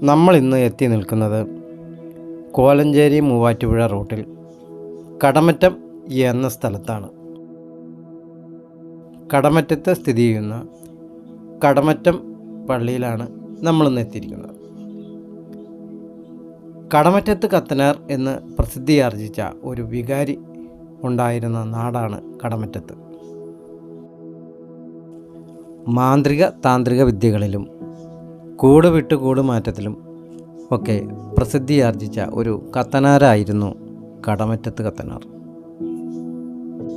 നമ്മൾ ഇന്ന് എത്തി നിൽക്കുന്നത് കോലഞ്ചേരി മൂവാറ്റുപുഴ റൂട്ടിൽ കടമറ്റം എന്ന സ്ഥലത്താണ്. കടമറ്റത്ത് സ്ഥിതി ചെയ്യുന്ന കടമറ്റം പള്ളിയിലാണ് നമ്മളിന്ന് എത്തിയിരിക്കുന്നത്. കടമറ്റത്ത് കത്തനാർ എന്ന് പ്രസിദ്ധിയാർജിച്ച ഒരു വികാരി ഉണ്ടായിരുന്ന നാടാണ് കടമറ്റത്ത്. മാന്ത്രിക താന്ത്രിക വിദ്യകളിലും കൂട് വിട്ട് കൂട് മാറ്റത്തിലും ഒക്കെ പ്രസിദ്ധിയാർജിച്ച ഒരു കത്തനാരായിരുന്നു കടമറ്റത്ത് കത്തനാർ.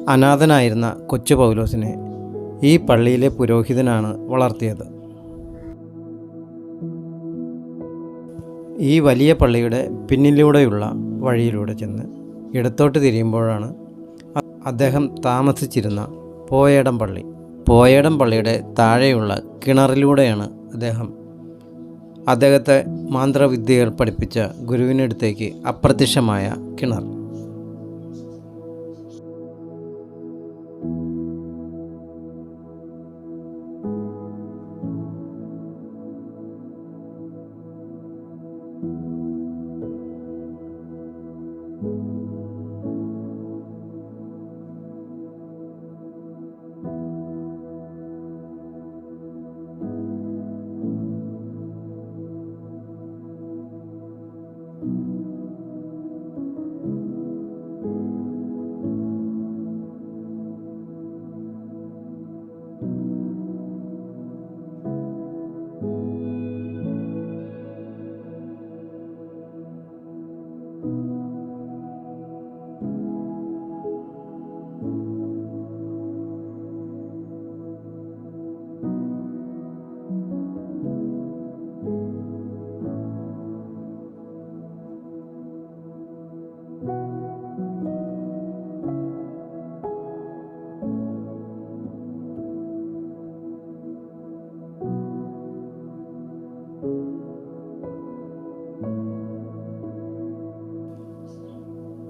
അനാഥനായിരുന്ന കൊച്ചു പൗലോസിനെ ഈ പള്ളിയിലെ പുരോഹിതനാണ് വളർത്തിയത്. ഈ വലിയ പള്ളിയുടെ പിന്നിലൂടെയുള്ള വഴിയിലൂടെ ചെന്ന് ഇടത്തോട്ട് തിരിയുമ്പോഴാണ് അദ്ദേഹം താമസിച്ചിരുന്ന പോയേടം പള്ളി. പോയേടം പള്ളിയുടെ താഴെയുള്ള കിണറിലൂടെയാണ് അദ്ദേഹത്തെ മാന്ത്രവിദ്യകൾ പഠിപ്പിച്ച ഗുരുവിനടുത്തേക്ക് അപ്രത്യക്ഷമായ കിണർ.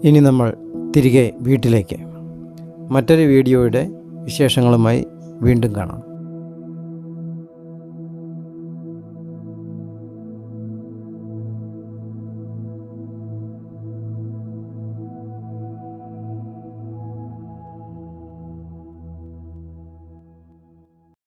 ഇനി നമ്മൾ തിരികെ വീട്ടിലേക്ക്. മറ്റൊരു വീഡിയോയുടെ വിശേഷങ്ങളുമായി വീണ്ടും കാണാം.